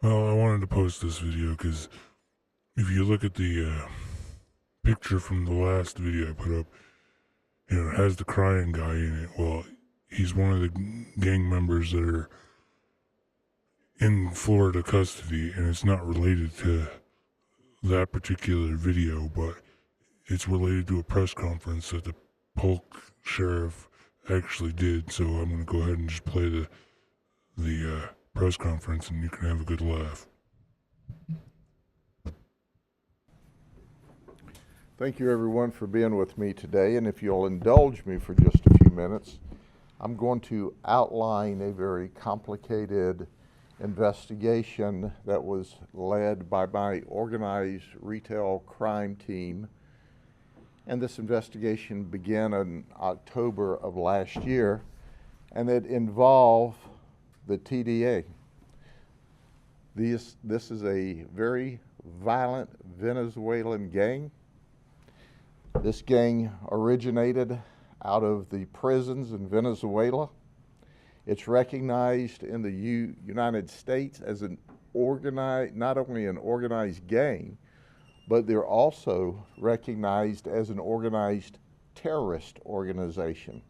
Well, I wanted to post this video because if you look at the picture from the last video I put up, it has the crying guy in it. Well, he's one of the gang members that are in Florida custody, and it's not related to that particular video, but it's related to a press conference that the Polk sheriff actually did. So I'm going to go ahead and just play the press conference, and you can have a good laugh. Thank you, everyone, for being with me today. And if you'll indulge me for just a few minutes, I'm going to outline a very complicated investigation that was led by my organized retail crime team. And this investigation began in October of last year, and it involved the TDA. This is a very violent Venezuelan gang. This gang originated out of the prisons in Venezuela. It's recognized in the United States as an organized, not only an organized gang, but they're also recognized as an organized terrorist organization.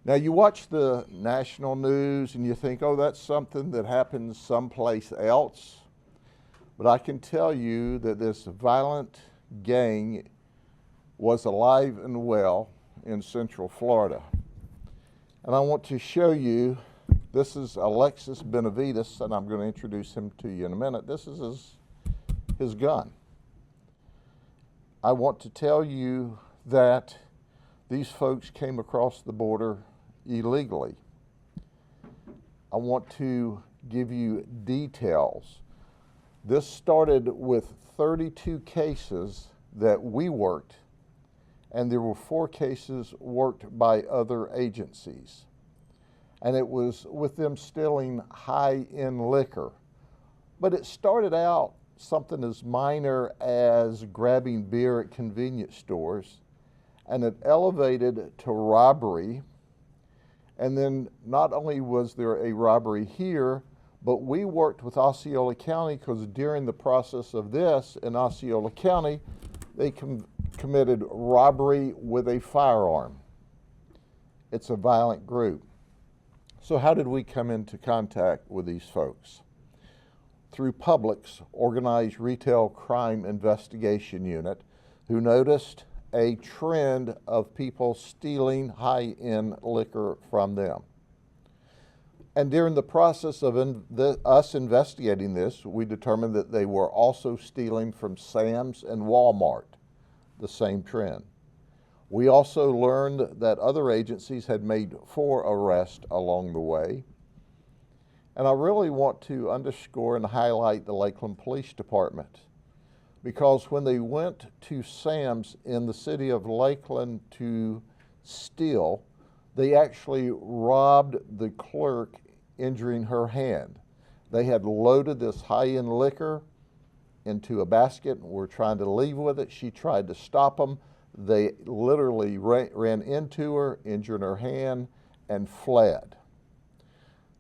Now, you watch the national news and you think, oh, that's something that happens someplace else. But I can tell you that this violent gang was alive and well in Central Florida. And I want to show you, this is Alexis Benavides, and I'm going to introduce him to you in a minute. This is his gun. I want to tell you that these folks came across the border illegally. I want to give you details. This started with 32 cases that we worked, and there were 4 cases worked by other agencies. And it was with them stealing high-end liquor. But it started out something as minor as grabbing beer at convenience stores, and it elevated to robbery. And then not only was there a robbery here, but we worked with Osceola County because during the process of this in Osceola County, they committed robbery with a firearm. It's a violent group. So how did we come into contact with these folks? Through Public's Organized Retail Crime Investigation Unit, who noticed a trend of people stealing high-end liquor from them. And during the process of us investigating this, we determined that they were also stealing from Sam's and Walmart, the same trend. We also learned that other agencies had made 4 arrests along the way. And I really want to underscore and highlight the Lakeland Police Department, because when they went to Sam's in the city of Lakeland to steal, they actually robbed the clerk, injuring her hand. They had loaded this high-end liquor into a basket and were trying to leave with it. She tried to stop them. They literally ran into her, injured her hand, and fled.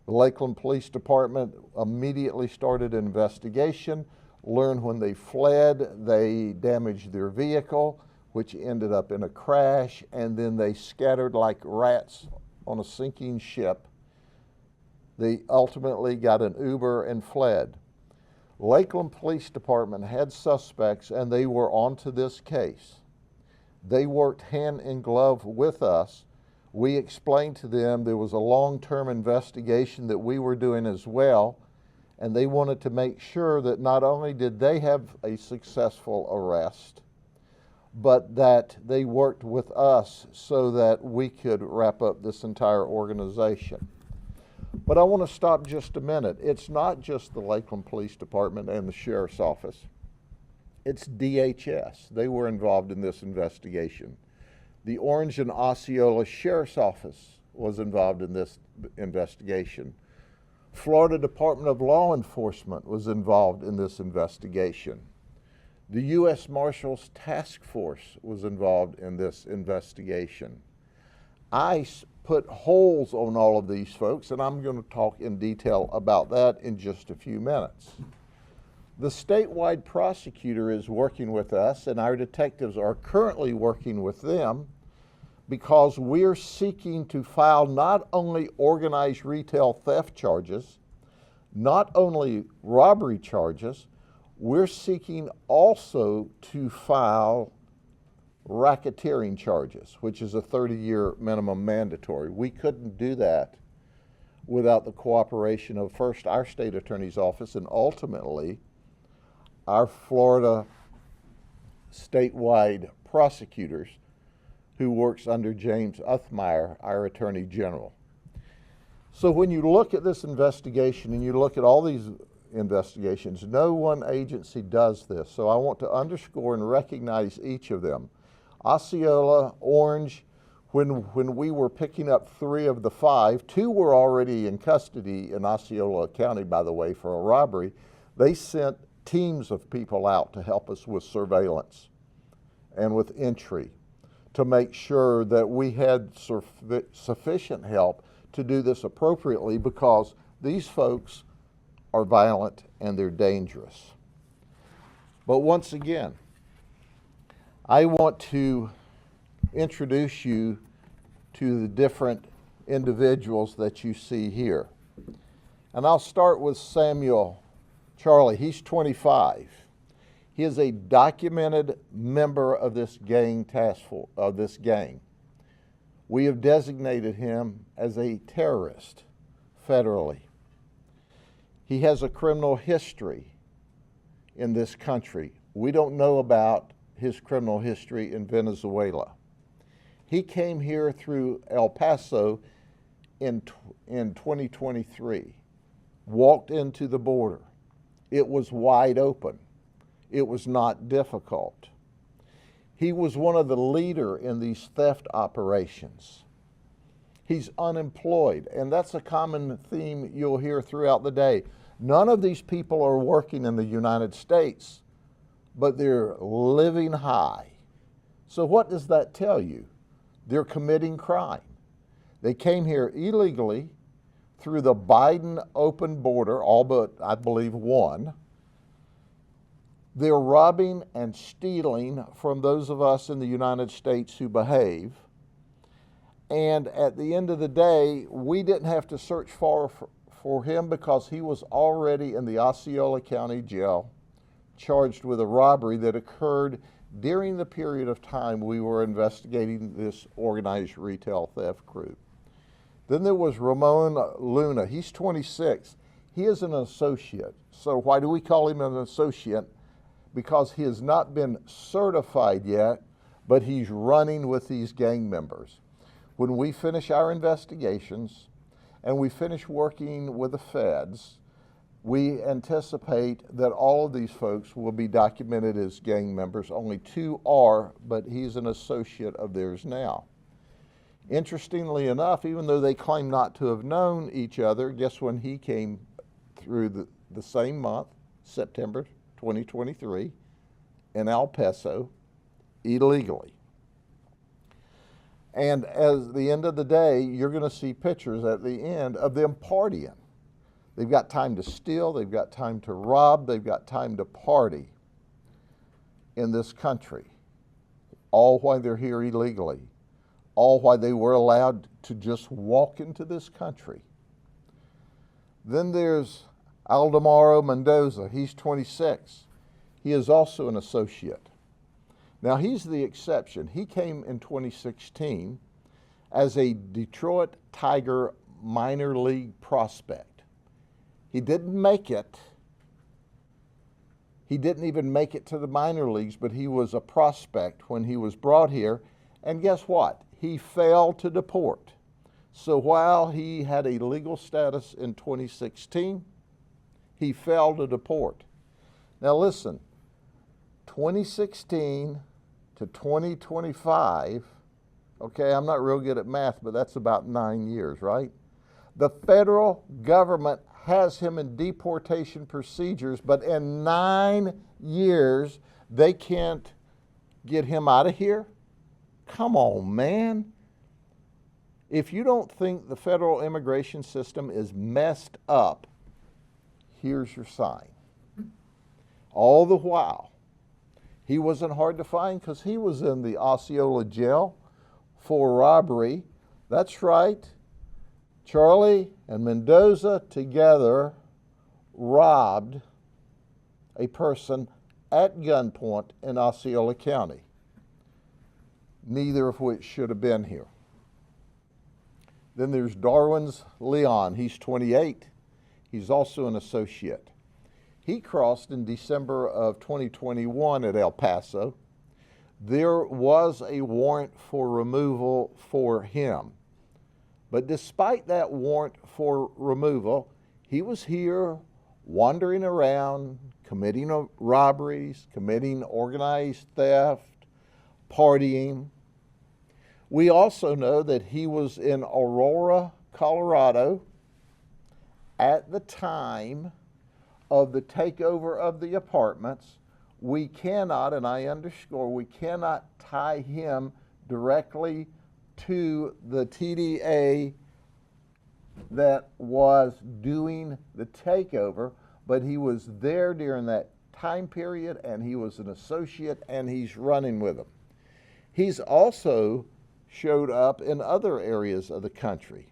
The Lakeland Police Department immediately started an investigation, learned when they fled, they damaged their vehicle, which ended up in a crash, and then they scattered like rats on a sinking ship. They ultimately got an Uber and fled. Lakeland Police Department had suspects, and they were onto this case. They worked hand in glove with us. We explained to them there was a long-term investigation that we were doing as well, and they wanted to make sure that not only did they have a successful arrest, but that they worked with us so that we could wrap up this entire organization. But I want to stop just a minute. It's not just the Lakeland Police Department and the Sheriff's Office. It's DHS. They were involved in this investigation. The Orange and Osceola Sheriff's Office was involved in this investigation. Florida Department of Law Enforcement was involved in this investigation. The U.S. Marshals Task Force was involved in this investigation. ICE put holes on all of these folks, and I'm going to talk in detail about that in just a few minutes. The statewide prosecutor is working with us, and our detectives are currently working with them because we're seeking to file not only organized retail theft charges, not only robbery charges, we're seeking also to file racketeering charges, which is a 30-year minimum mandatory. We couldn't do that without the cooperation of first our state attorney's office and ultimately our Florida statewide prosecutors, who works under James Uthmeyer, our Attorney General. So when you look at this investigation and you look at all these investigations, no one agency does this. So I want to underscore and recognize each of them. Osceola, Orange, when we were picking up 3 of the 5, 2 were already in custody in Osceola County, by the way, for a robbery. They sent teams of people out to help us with surveillance and with entry to make sure that we had sufficient help to do this appropriately, because these folks are violent and they're dangerous. But once again, I want to introduce you to the different individuals that you see here. And I'll start with Samuel Charlie. He's 25. He is a documented member of this gang task force, of this gang. We have designated him as a terrorist federally. He has a criminal history in this country. We don't know about his criminal history in Venezuela. He came here through El Paso in 2023, walked into the border. It was wide open. It was not difficult. He was one of the leaders in these theft operations. He's unemployed, and that's a common theme you'll hear throughout the day. None of these people are working in the United States, but they're living high. So what does that tell you? They're committing crime. They came here illegally through the Biden open border, all but, I believe, one. They're robbing and stealing from those of us in the United States who behave. And at the end of the day, we didn't have to search for him because he was already in the Osceola County Jail, charged with a robbery that occurred during the period of time we were investigating this organized retail theft group. Then there was Ramon Luna. He's 26. He is an associate. So why do we call him an associate? Because he has not been certified yet, but he's running with these gang members. When we finish our investigations and we finish working with the feds, we anticipate that all of these folks will be documented as gang members. Only 2 are, but he's an associate of theirs now. Interestingly enough, even though they claim not to have known each other, guess when he came through the same month, September 2023, in El Paso, illegally. And at the end of the day, you're going to see pictures at the end of them partying. They've got time to steal, they've got time to rob, they've got time to party in this country, all while they're here illegally, all while they were allowed to just walk into this country. Then there's Aldemaro Mendoza. He's 26. He is also an associate. Now he's the exception. He came in 2016 as a Detroit Tiger minor league prospect. He didn't make it. He didn't even make it to the minor leagues, but he was a prospect when he was brought here. And guess what? He failed to deport. So while he had a legal status in 2016, he failed to deport. Now listen, 2016 to 2025, okay, I'm not real good at math, but that's about 9 years, right? The federal government has him in deportation procedures, but in 9 years, they can't get him out of here? Come on, man. If you don't think the federal immigration system is messed up, here's your sign. All the while, he wasn't hard to find because he was in the Osceola jail for robbery. That's right. Charlie and Mendoza together robbed a person at gunpoint in Osceola County, neither of which should have been here. Then there's Darwin's Leon. He's 28. He's also an associate. He crossed in December of 2021 at El Paso. There was a warrant for removal for him. But despite that warrant for removal, he was here wandering around, committing robberies, committing organized theft, partying. We also know that he was in Aurora, Colorado at the time of the takeover of the apartments. We cannot, and I underscore, we cannot tie him directly to the TDA that was doing the takeover, but he was there during that time period, and he was an associate, and he's running with them. He's also showed up in other areas of the country.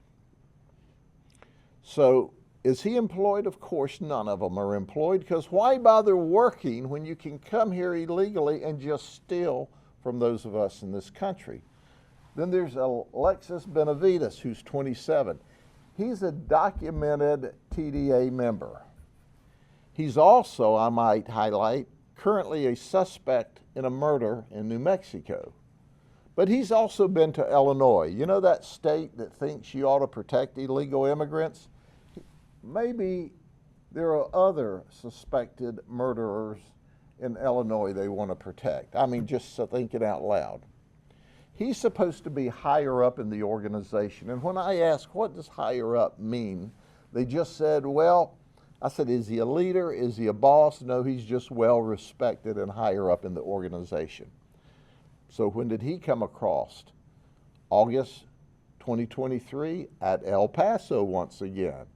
So is he employed? Of course, none of them are employed, because why bother working when you can come here illegally and just steal from those of us in this country? Then there's Alexis Benavides, who's 27. He's a documented TDA member. He's also, I might highlight, currently a suspect in a murder in New Mexico. But he's also been to Illinois. You know that state that thinks you ought to protect illegal immigrants? Maybe there are other suspected murderers in Illinois they want to protect. I mean, just thinking out loud. He's supposed to be higher up in the organization. And when I asked, what does higher up mean? They just said, well, I said, is he a leader? Is he a boss? No, he's just well respected and higher up in the organization. So when did he come across? August 2023 at El Paso once again.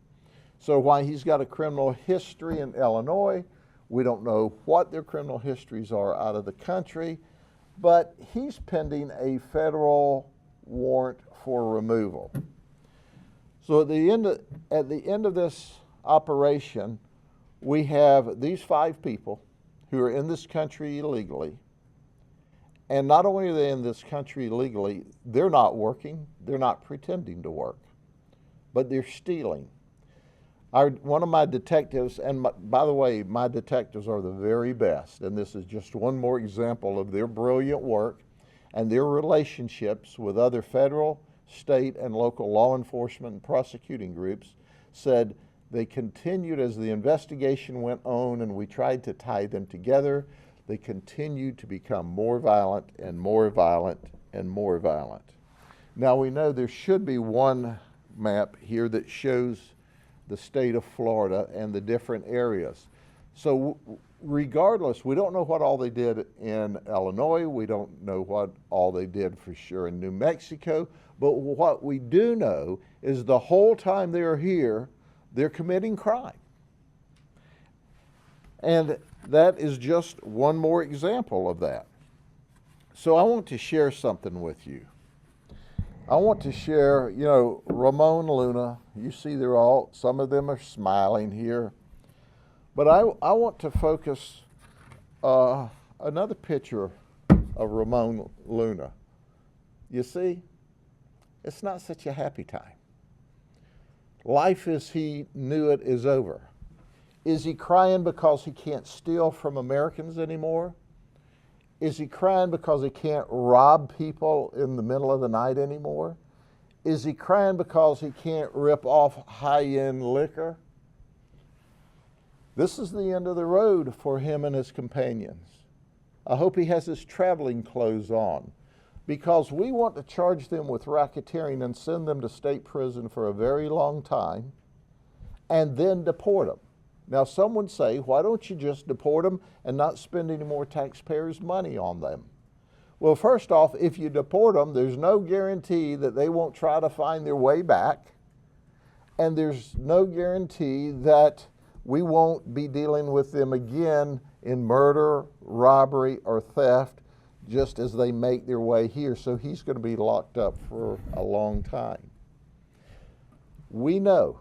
So while he's got a criminal history in Illinois, we don't know what their criminal histories are out of the country, but he's pending a federal warrant for removal. So at the end of this operation, we have these 5 people who are in this country illegally. And not only are they in this country illegally, they're not working, they're not pretending to work, but they're stealing. One of my detectives, and by the way, my detectives are the very best, and this is just one more example of their brilliant work and their relationships with other federal, state, and local law enforcement and prosecuting groups, said they continued as the investigation went on and we tried to tie them together. They continued to become more violent and more violent and more violent. Now we know there should be one map here that shows the state of Florida and the different areas. So regardless, we don't know what all they did in Illinois. We don't know what all they did for sure in New Mexico. But what we do know is the whole time they're here, they're committing crime. And that is just one more example of that. So I want to share something with you. I want to share, Ramon Luna, you see some of them are smiling here. But I want to focus another picture of Ramon Luna. You see, it's not such a happy time. Life as he knew it is over. Is he crying because he can't steal from Americans anymore? Is he crying because he can't rob people in the middle of the night anymore? Is he crying because he can't rip off high-end liquor? This is the end of the road for him and his companions. I hope he has his traveling clothes on, because we want to charge them with racketeering and send them to state prison for a very long time and then deport them. Now, some would say, why don't you just deport them and not spend any more taxpayers' money on them? Well, first off, if you deport them, there's no guarantee that they won't try to find their way back. And there's no guarantee that we won't be dealing with them again in murder, robbery, or theft just as they make their way here. So he's going to be locked up for a long time. We know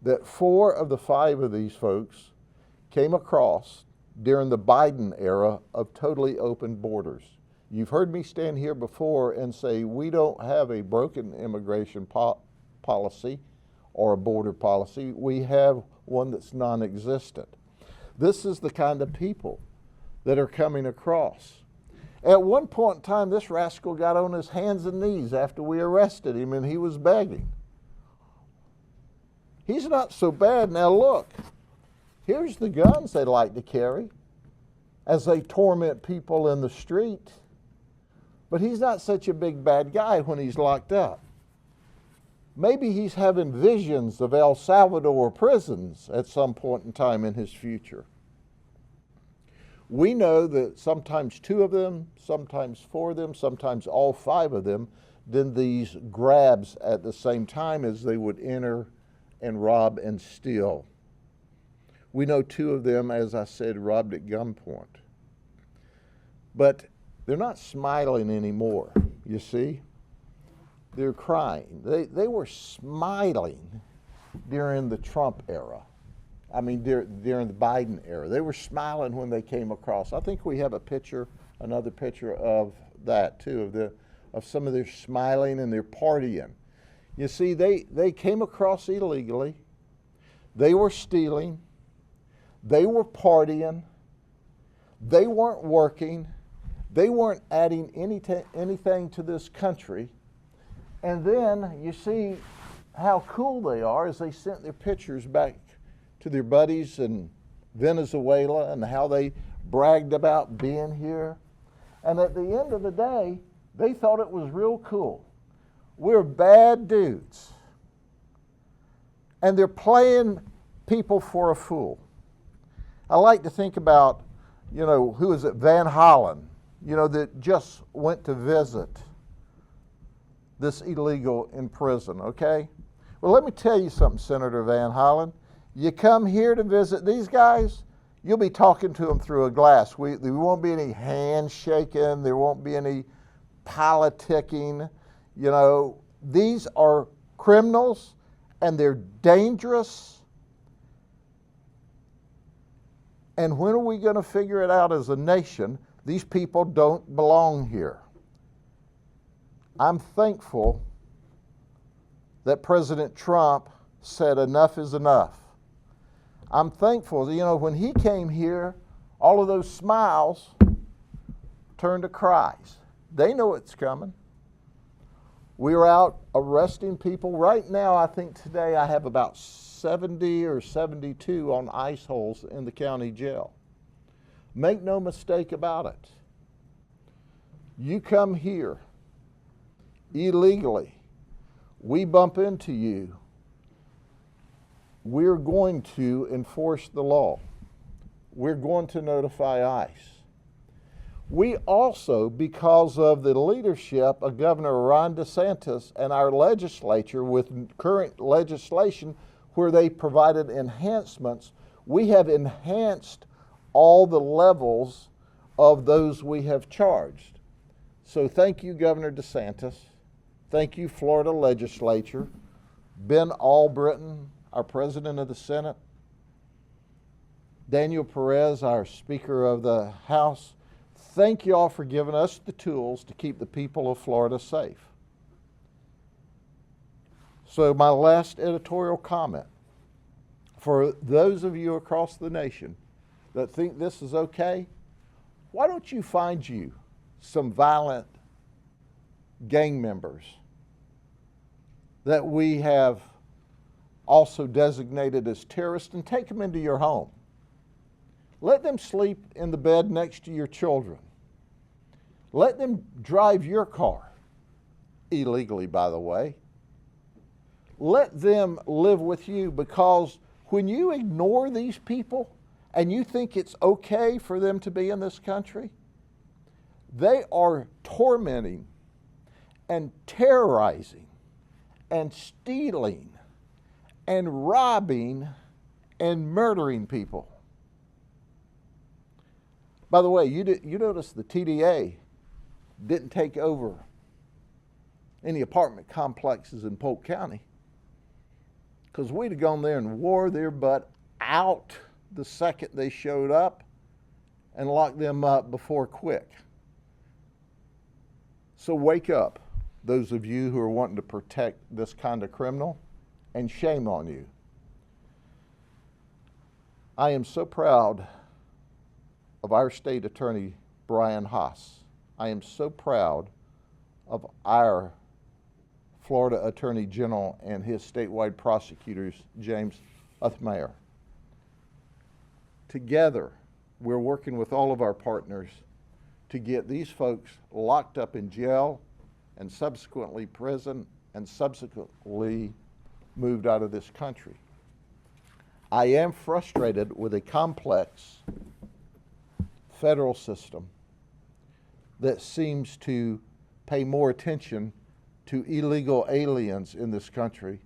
that 4 of the 5 of these folks came across during the Biden era of totally open borders. You've heard me stand here before and say we don't have a broken immigration policy or a border policy. We have one that's non-existent. This is the kind of people that are coming across. At one point in time, this rascal got on his hands and knees after we arrested him, and he was begging. He's not so bad. Now look, here's the guns they like to carry as they torment people in the street. But he's not such a big bad guy when he's locked up. Maybe he's having visions of El Salvador prisons at some point in time in his future. We know that sometimes 2 of them, sometimes 4 of them, sometimes all 5 of them did these grabs at the same time as they would enter and rob and steal. We know 2 of them, as I said, robbed at gunpoint. But they're not smiling anymore, you see? They're crying. They were smiling during the Trump era. I mean, during the Biden era. They were smiling when they came across. I think we have a picture, another picture of that too, of some of their smiling and their partying. You see, they came across illegally. They were stealing. They were partying. They weren't working. They weren't adding anything to this country. And then you see how cool they are as they sent their pictures back to their buddies in Venezuela and how they bragged about being here. And at the end of the day, they thought it was real cool. We're bad dudes. And they're playing people for a fool. I like to think about, who is it, Van Hollen, that just went to visit this illegal in prison, okay? Well, let me tell you something, Senator Van Hollen. You come here to visit these guys, you'll be talking to them through a glass. There won't be any handshaking. There won't be any politicking. These are criminals, and they're dangerous. And when are we going to figure it out as a nation? These people don't belong here. I'm thankful that President Trump said enough is enough. I'm thankful, when he came here, all of those smiles turned to cries. They know it's coming. We are out arresting people. Right now, I think today I have about 70 or 72 on ICE holes in the county jail. Make no mistake about it. You come here illegally, we bump into you, we're going to enforce the law. We're going to notify ICE. We also, because of the leadership of Governor Ron DeSantis and our legislature with current legislation where they provided enhancements, we have enhanced all the levels of those we have charged. So thank you, Governor DeSantis. Thank you, Florida legislature. Ben Albritton, our president of the Senate. Daniel Perez, our Speaker of the House. Thank you all for giving us the tools to keep the people of Florida safe. So my last editorial comment. For those of you across the nation that think this is okay, why don't you find you some violent gang members that we have also designated as terrorists and take them into your home. Let them sleep in the bed next to your children. Let them drive your car, illegally, by the way. Let them live with you, because when you ignore these people and you think it's okay for them to be in this country, They are tormenting and terrorizing and stealing and robbing and murdering people. By the way, you notice the TDA didn't take over any apartment complexes in Polk County, because we'd have gone there and wore their butt out the second they showed up and locked them up before quick. So wake up, those of you who are wanting to protect this kind of criminal, and shame on you. I am so proud of our state attorney, Brian Haas. I am so proud of our Florida Attorney General and his statewide prosecutors, James Uthmayer. Together, we're working with all of our partners to get these folks locked up in jail and subsequently prison and subsequently moved out of this country. I am frustrated with a complex federal system that seems to pay more attention to illegal aliens in this country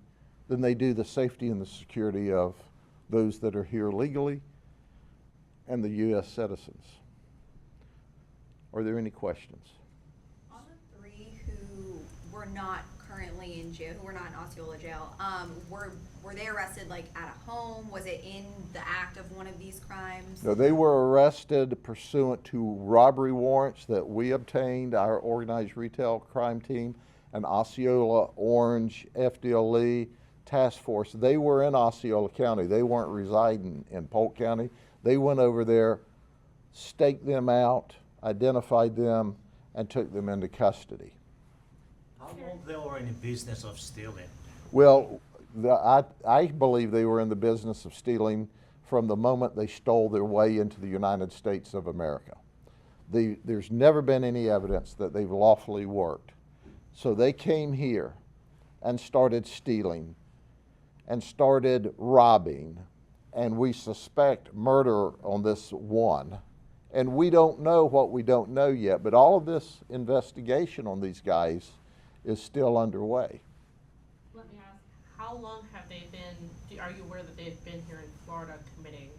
than they do the safety and the security of those that are here legally and the U.S. citizens. Are there any questions? On the three who were not currently in jail, who were not in Osceola jail, were they arrested like at a home? Was it in the act of one of these crimes? No, they were arrested pursuant to robbery warrants that we obtained, our organized retail crime team, and Osceola, Orange, FDLE task force. They were in Osceola County. They weren't residing in Polk County. They went over there, staked them out, identified them, and took them into custody. How long they were in the business of stealing? Well, I believe they were in the business of stealing from the moment they stole their way into the United States of America. There's never been any evidence that they've lawfully worked. So they came here and started stealing and started robbing, and we suspect murder on this one. And we don't know what we don't know yet, but all of this investigation on these guys is still underway. Let me ask, how long have they been, are you aware that they've been here in Florida committing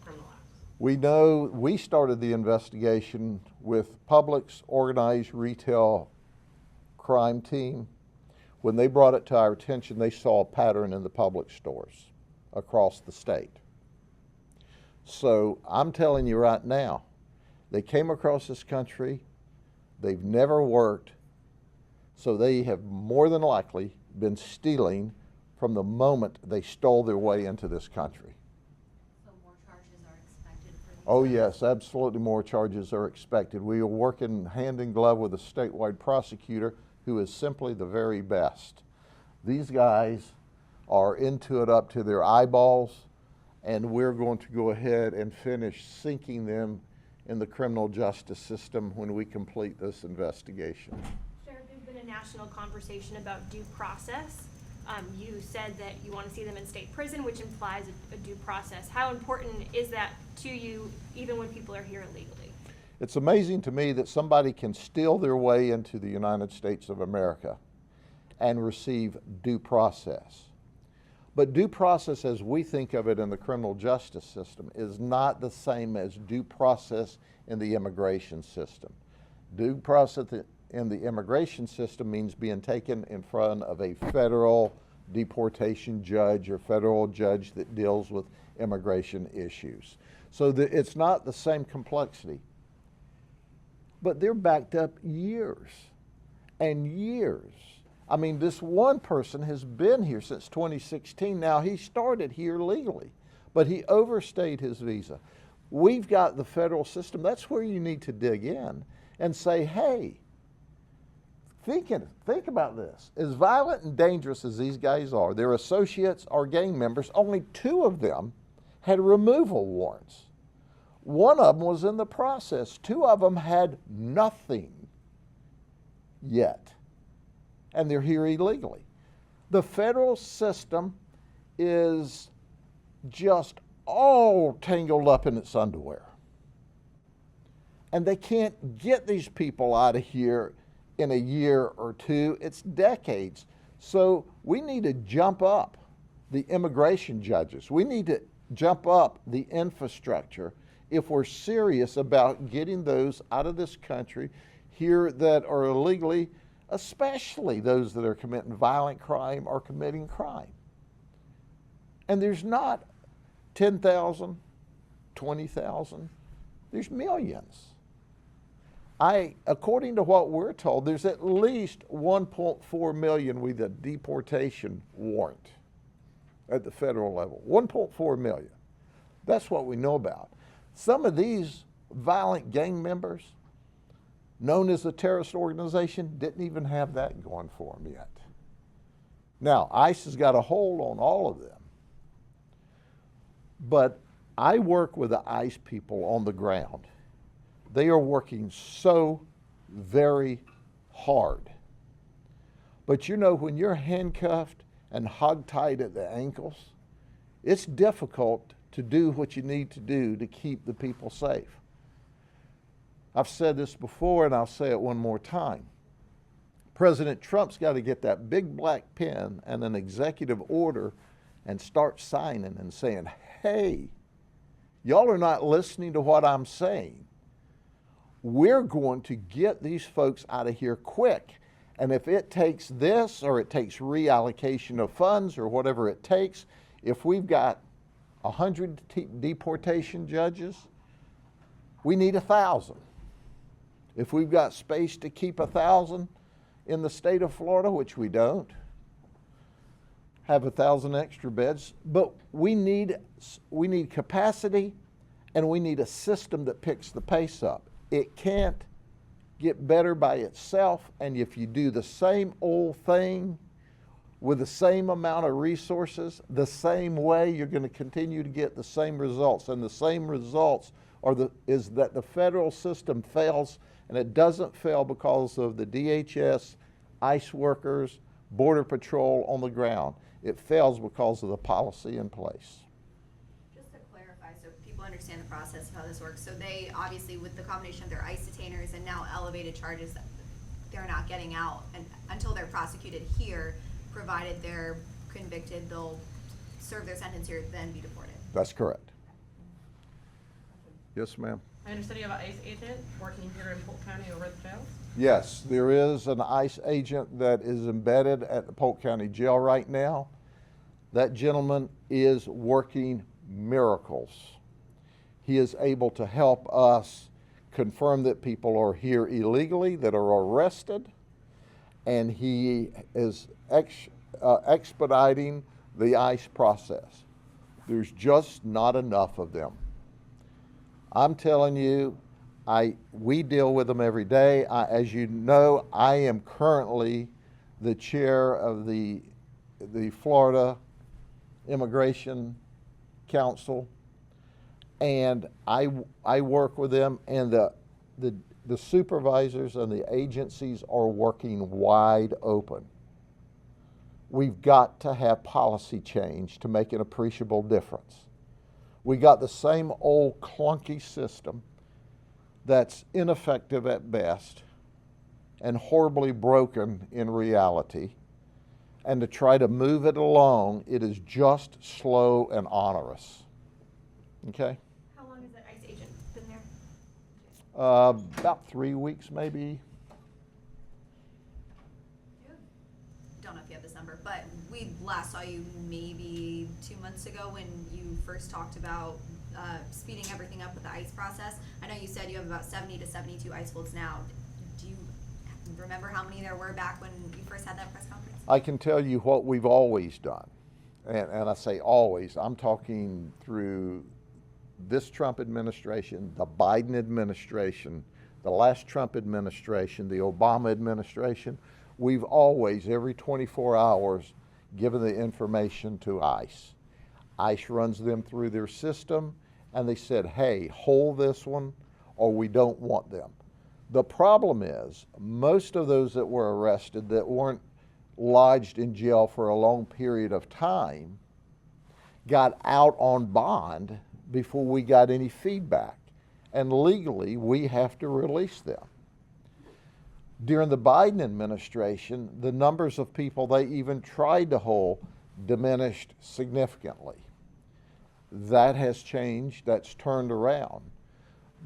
criminal acts? We know we started the investigation with Public's organized retail crime team. When they brought it to our attention, they saw a pattern in the Public stores across the state. So I'm telling you right now, they came across this country, they've never worked, so they have more than likely been stealing from the moment they stole their way into this country. So more charges are expected for these? Oh yes, absolutely more charges are expected. We are working hand in glove with a statewide prosecutor who is simply the very best. These guys are into it up to their eyeballs, and we're going to go ahead and finish sinking them in the criminal justice system when we complete this investigation. Sheriff, there's been a national conversation about due process. You said that you want to see them in state prison, which implies a due process. How important is that to you, even when people are here illegally? It's amazing to me that somebody can steal their way into the United States of America and receive due process. But due process, as we think of it in the criminal justice system, is not the same as due process in the immigration system. Due process in the immigration system means being taken in front of a federal deportation judge or federal judge that deals with immigration issues. So it's not the same complexity. But they're backed up years and years. I mean, this one person has been here since 2016. Now, he started here legally, but he overstayed his visa. We've got the federal system. That's where you need to dig in and say, hey, think about this. As violent and dangerous as these guys are, their associates are gang members. Only 2 of them had removal warrants. 1 of them was in the process. 2 of them had nothing yet, and they're here illegally. The federal system is just all tangled up in its underwear. And they can't get these people out of here in a year or two. It's decades. So we need to jump up the immigration judges. We need to jump up the infrastructure if we're serious about getting those out of this country here that are illegally, especially those that are committing violent crime or committing crime. And there's not 10,000, 20,000, there's millions. According to what we're told, there's at least 1.4 million with a deportation warrant at the federal level. 1.4 million. That's what we know about. Some of these violent gang members, known as a terrorist organization, didn't even have that going for them yet. Now, ICE has got a hold on all of them. But I work with the ICE people on the ground. They are working so very hard. But you know, when you're handcuffed and hogtied at the ankles, it's difficult to do what you need to do to keep the people safe. I've said this before and I'll say it one more time. President Trump's got to get that big black pen and an executive order and start signing and saying, hey, y'all are not listening to what I'm saying. We're going to get these folks out of here quick. And if it takes this or it takes reallocation of funds or whatever it takes, if we've got 100 deportation judges, we need 1,000. If we've got space to keep 1,000 in the state of Florida, which we don't, have 1,000 extra beds, but we need capacity and we need a system that picks the pace up. It can't get better by itself, and if you do the same old thing with the same amount of resources, the same way, you're going to continue to get the same results. And the same results is that the federal system fails, and it doesn't fail because of the DHS, ICE workers, Border Patrol on the ground. It fails because of the policy in place. Just to clarify, so people understand the process of how this works. So they, obviously, with the combination of their ICE detainers and now elevated charges, they're not getting out until they're prosecuted here, provided they're convicted, they'll serve their sentence here, then be deported. That's correct. Yes, ma'am. I understand you have an ICE agent working here in Polk County over at the jails? Yes, there is an ICE agent that is embedded at the Polk County Jail right now. That gentleman is working miracles. He is able to help us confirm that people are here illegally, that are arrested, and he is expediting the ICE process. There's just not enough of them. I'm telling you, we deal with them every day. As you know, I am currently the chair of the Florida Immigration Council, and I work with them, and the supervisors and the agencies are working wide open. We've got to have policy change to make an appreciable difference. We got the same old clunky system that's ineffective at best and horribly broken in reality. And to try to move it along, it is just slow and onerous. Okay? How long has that ICE agent been there? About 3 weeks, maybe. Don't know if you have this number, but we last saw you maybe 2 months ago when you first talked about speeding everything up with the ICE process. I know you said you have about 70 to 72 ICE holds now. Do you remember how many there were back when you first had that press conference? I can tell you what we've always done. And I say always, I'm talking through this Trump administration, the Biden administration, the last Trump administration, the Obama administration. We've always, every 24 hours, given the information to ICE. ICE runs them through their system, and they said, hey, hold this one, or we don't want them. The problem is, most of those that were arrested that weren't lodged in jail for a long period of time got out on bond before we got any feedback. and legally we have to release them. During the Biden administration, the numbers of people they even tried to hold diminished significantly. That has changed, that's turned around.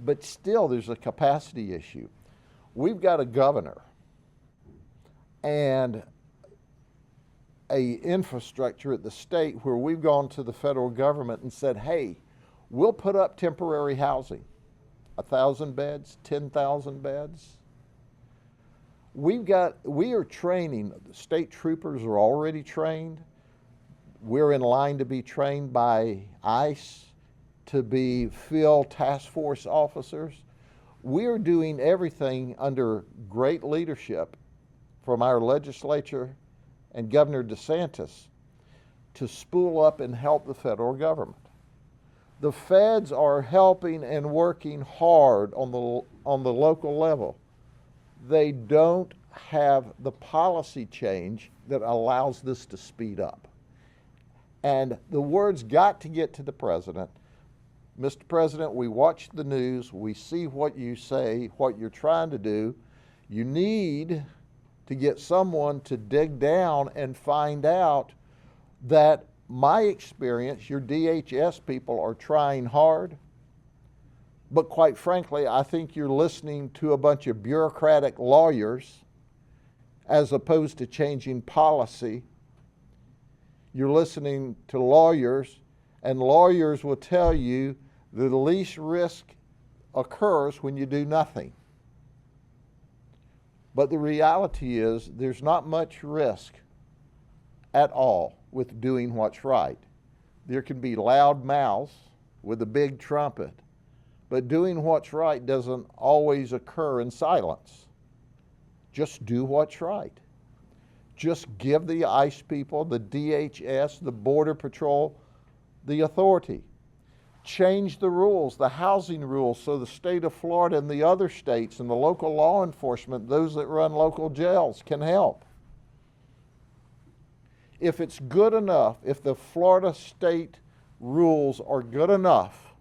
But still, there's a capacity issue. We've got a governor and a infrastructure at the state where we've gone to the federal government and said, hey, we'll put up temporary housing, 1,000 beds, 10,000 beds. We are training, the state troopers are already trained. We're in line to be trained by ICE to be field task force officers. We're doing everything under great leadership from our legislature and Governor DeSantis to spool up and help the federal government. The feds are helping and working hard on the local level. They don't have the policy change that allows this to speed up. And the word's got to get to the president. Mr. President, we watch the news, we see what you say, what you're trying to do. You need to get someone to dig down and find out that my experience, your DHS people are trying hard. But quite frankly, I think you're listening to a bunch of bureaucratic lawyers as opposed to changing policy. You're listening to lawyers, and lawyers will tell you the least risk occurs when you do nothing. But the reality is there's not much risk at all with doing what's right. There can be loud mouths with a big trumpet, but doing what's right doesn't always occur in silence. Just do what's right. Just give the ICE people, the DHS, the Border Patrol, the authority. Change the rules, the housing rules, so the state of Florida and the other states and the local law enforcement, those that run local jails, can help. If it's good enough, if the Florida state rules are good enough,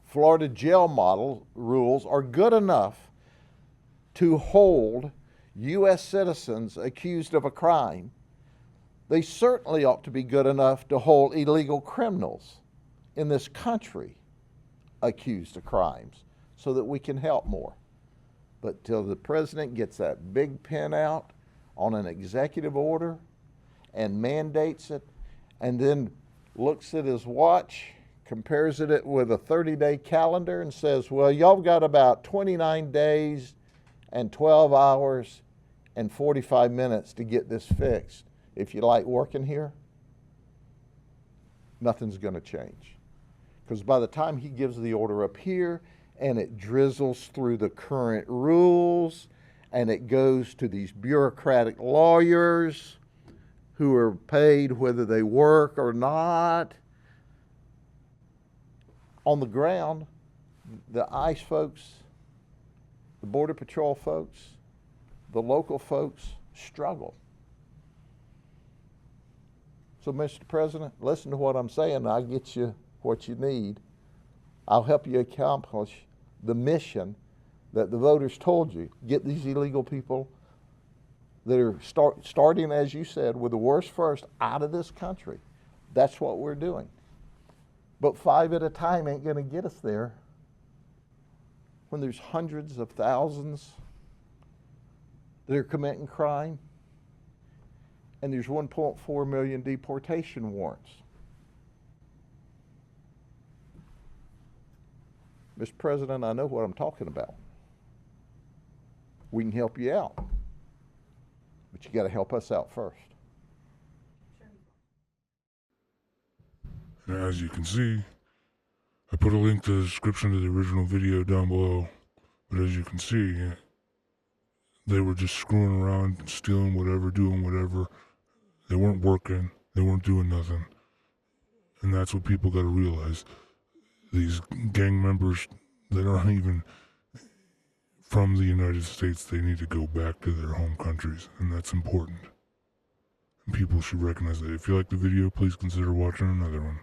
Florida jail model rules are good enough to hold U.S. citizens accused of a crime, they certainly ought to be good enough to hold illegal criminals in this country accused of crimes so that we can help more. But till the president gets that big pen out on an executive order and mandates it, and then looks at his watch, compares it with a 30-day calendar and says, well, y'all got about 29 days and 12 hours and 45 minutes to get this fixed. If you like working here, nothing's going to change. Because by the time he gives the order up here and it drizzles through the current rules and it goes to these bureaucratic lawyers who are paid whether they work or not, on the ground, the ICE folks, the Border Patrol folks, the local folks struggle. So, Mr. President, listen to what I'm saying. I'll get you what you need. I'll help you accomplish the mission that the voters told you. Get these illegal people that are starting, as you said, with the worst first out of this country. That's what we're doing. But 5 at a time ain't going to get us there when there's hundreds of thousands that are committing crime and there's 1.4 million deportation warrants. Mr. President, I know what I'm talking about. We can help you out, but you got to help us out first. And as you can see, I put a link to the description to the original video down below. But as you can see, they were just screwing around, stealing whatever, doing whatever. They weren't working. They weren't doing nothing. And that's what people got to realize. These gang members that aren't even from the United States, they need to go back to their home countries. And that's important. And people should recognize that. If you like the video, please consider watching another one.